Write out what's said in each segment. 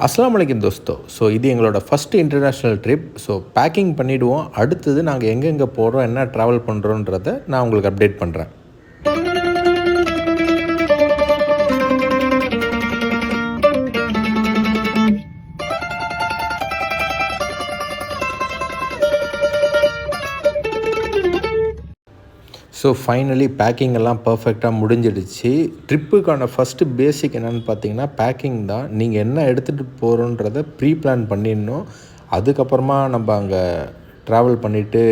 அஸ்ஸலாமு அலைக்கும் தோஸ்தோ. ஸோ இது எங்களோட first international trip. So packing பண்ணிவிடுவோம். அடுத்தது நாங்கள் எங்கெங்கே போகிறோம், என்ன ட்ராவல் பண்ணுறோன்றதை நான் உங்களுக்கு அப்டேட் பண்ணுறேன். ஸோ ஃபைனலி பேக்கிங் எல்லாம் பர்ஃபெக்டாக முடிஞ்சிடுச்சு. ட்ரிப்புக்கான ஃபஸ்ட்டு பேசிக் என்னென்னு பார்த்தீங்கன்னா பேக்கிங் தான். நீங்கள் என்ன எடுத்துகிட்டு போகிறோன்றதை ப்ரீ பிளான் பண்ணிடணும். அதுக்கப்புறமா நம்ம அங்கே ட்ராவல் பண்ணிவிட்டு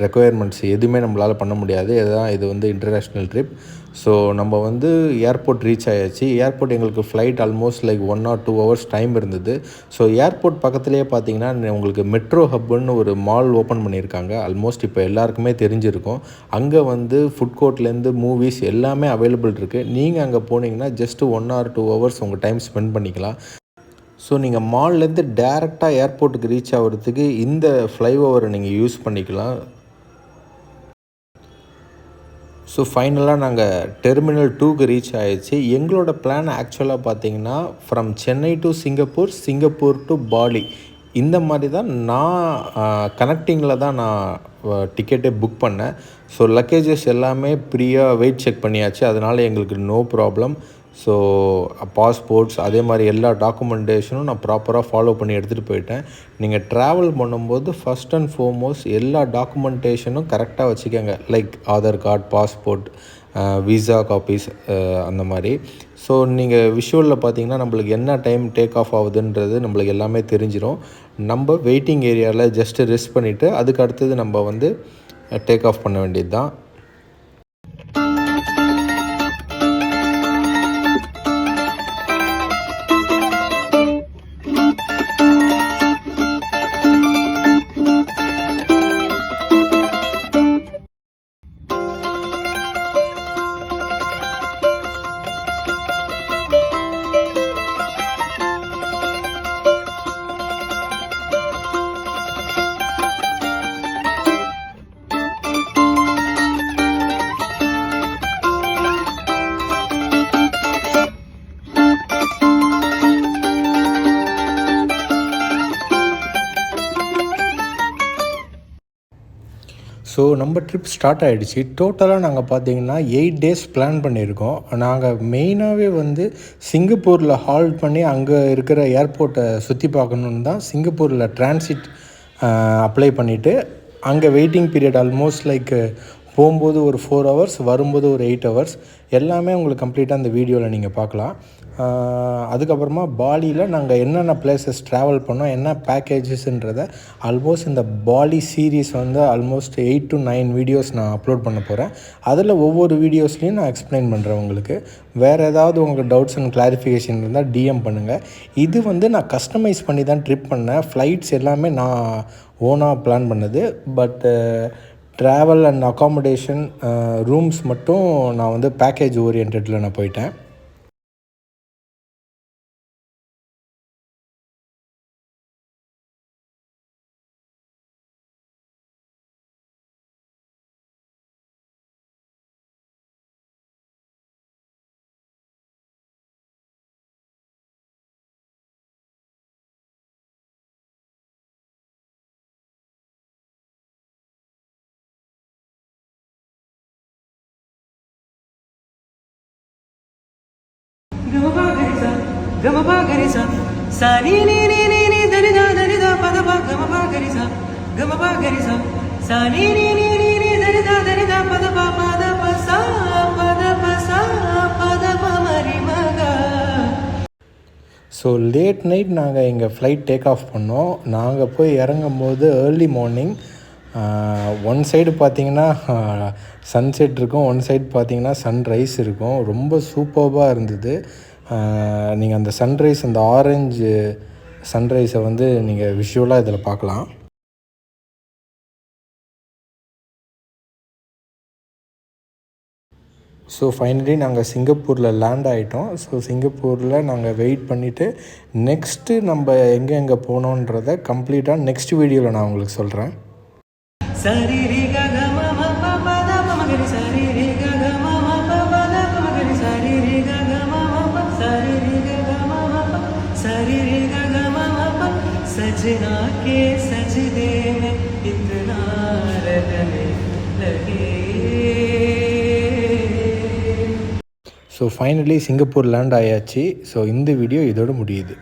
ரெக்குயர்மெண்ட்ஸ் எதுவுமே நம்மளால் பண்ண முடியாது. இதுதான் இது வந்து இன்டர்நேஷ்னல் ட்ரிப். ஸோ நம்ம வந்து ஏர்போர்ட் ரீச் ஆயாச்சு. ஏர்போர்ட் எங்களுக்கு flight almost like 1 or 2 hours time இருந்தது. ஸோ ஏர்போர்ட் பக்கத்துலேயே பார்த்தீங்கன்னா உங்களுக்கு மெட்ரோ ஹப்புன்னு ஒரு மால் ஓப்பன் பண்ணியிருக்காங்க. ஆல்மோஸ்ட் இப்போ எல்லாருக்குமே தெரிஞ்சிருக்கும். அங்கே வந்து ஃபுட் கோர்ட்லேருந்து மூவிஸ் எல்லாமே அவைலபிள் இருக்குது. நீங்கள் அங்கே போனீங்கன்னா ஜஸ்ட்டு 1 or 2 hours உங்கள் டைம் ஸ்பெண்ட் பண்ணிக்கலாம். ஸோ நீங்கள் மால்லேருந்து டேரெக்டாக ஏர்போர்ட்டுக்கு ரீச் ஆகிறதுக்கு இந்த ஃப்ளைஓவரை நீங்கள் யூஸ் பண்ணிக்கலாம். ஸோ ஃபைனலாக நாங்கள் டெர்மினல் 2க்கு ரீச் ஆகிடுச்சு. எங்களோட பிளான் ஆக்சுவலாக பார்த்தீங்கன்னா from Chennai to Singapore, Singapore to Bali, இந்த மாதிரி தான் நான் கனெக்டிங்கில் தான் நான் டிக்கெட்டே புக் பண்ணேன். ஸோ லக்கேஜஸ் எல்லாமே ப்ரீயாக வெயிட் செக் பண்ணியாச்சு. அதனால் எங்களுக்கு நோ ப்ராப்ளம். ஸோ பாஸ்போர்ட்ஸ் அதே மாதிரி எல்லா டாக்குமெண்டேஷனும் நான் ப்ராப்பராக ஃபாலோ பண்ணி எடுத்துகிட்டு போயிட்டேன். நீங்கள் ட்ராவல் பண்ணும்போது ஃபஸ்ட் அண்ட் ஃபார்மோஸ்ட் எல்லா டாக்குமெண்டேஷனும் கரெக்டாக வச்சுக்கோங்க. Like Aadhaar card, passport, visa copies, அந்த மாதிரி. ஸோ நீங்கள் விஷுவலில் பார்த்தீங்கன்னா நம்மளுக்கு என்ன டைம் டேக் ஆஃப் ஆகுதுன்றது நம்மளுக்கு எல்லாமே தெரிஞ்சிடும். நம்ம வெயிட்டிங் ஏரியாவில் ஜஸ்ட்டு ரெஸ்ட் பண்ணிவிட்டு அதுக்கு அடுத்தது நம்ம வந்து டேக் ஆஃப் பண்ண வேண்டியது தான். ஸோ நம்ம ட்ரிப் ஸ்டார்ட் ஆகிடுச்சு. டோட்டலாக நாங்கள் பார்த்தீங்கன்னா 8 days பிளான் பண்ணியிருக்கோம். நாங்கள் மெயினாகவே வந்து சிங்கப்பூரில் ஹால்ட் பண்ணி அங்கே இருக்கிற ஏர்போர்ட்டை சுற்றி பார்க்கணுன்னு தான் சிங்கப்பூரில் டிரான்சிட் அப்ளை பண்ணிவிட்டு அங்கே வெயிட்டிங் பீரியட் ஆல்மோஸ்ட் லைக் போகும்போது ஒரு 4 hours, வரும்போது ஒரு 8 hours, எல்லாமே உங்களுக்கு கம்ப்ளீட்டாக அந்த வீடியோவில் நீங்கள் பார்க்கலாம். அதுக்கப்புறமா பாலியில் நாங்கள் என்னென்ன பிளேசஸ் ட்ராவல் பண்ணோம், என்ன பேக்கேஜஸ்ன்றதை ஆல்மோஸ்ட் இந்த பாலி சீரீஸ் வந்து ஆல்மோஸ்ட் 8 to 9 வீடியோஸ் நான் அப்லோட் பண்ண போகிறேன். அதில் ஒவ்வொரு வீடியோஸ்லையும் நான் எக்ஸ்பிளைன் பண்ணுறேன் உங்களுக்கு. வேறு ஏதாவது உங்களுக்கு டவுட்ஸ் அண்ட் கிளாரிஃபிகேஷன் இருந்தால் டிஎம் பண்ணுங்கள். இது வந்து நான் கஸ்டமைஸ் பண்ணி தான் ட்ரிப் பண்ணேன். ஃப்ளைட்ஸ் எல்லாமே நான் ஓனாக பிளான் பண்ணது. But travel and accommodation, rooms மட்டும் நான் வந்து பேக்கேஜ் ஓரியன்டில் நான் போயிட்டேன். Gamapa garisa sa ni ni ni ni ni da pada pa gamapa garisa sa ni ni ni ni ni da pada pa sa pada pa mari maga. So late night நாங்கள் எங்கள் flight take off பண்ணோம். நாங்கள் போய் இறங்கும் போது early morning. One side பார்த்திங்கன்னா sunset இருக்கும், one side பார்த்திங்கன்னா சன்ரைஸ் இருக்கும். ரொம்ப சூப்பர்பாக இருந்தது. நீங்கள் அந்த சன்ரைஸ், அந்த ஆரஞ்சு சன்ரைஸை வந்து நீங்கள் விஷுவலாக இதில் பார்க்கலாம். ஸோ ஃபைனலி நாங்கள் சிங்கப்பூரில் லேண்ட் ஆகிட்டோம். ஸோ சிங்கப்பூரில் நாங்கள் வெயிட் பண்ணிவிட்டு நெக்ஸ்ட்டு நம்ம எங்கே போனோன்றதை கம்ப்ளீட்டாக நெக்ஸ்ட் வீடியோவில் நான் உங்களுக்கு சொல்கிறேன். Sari re ga सजना के सजदे में इतना लगने लगे. ஸோ ஃபைனலி சிங்கப்பூர் லேண்ட் ஆயாச்சு. ஸோ இந்த வீடியோ இதோடு முடியுது.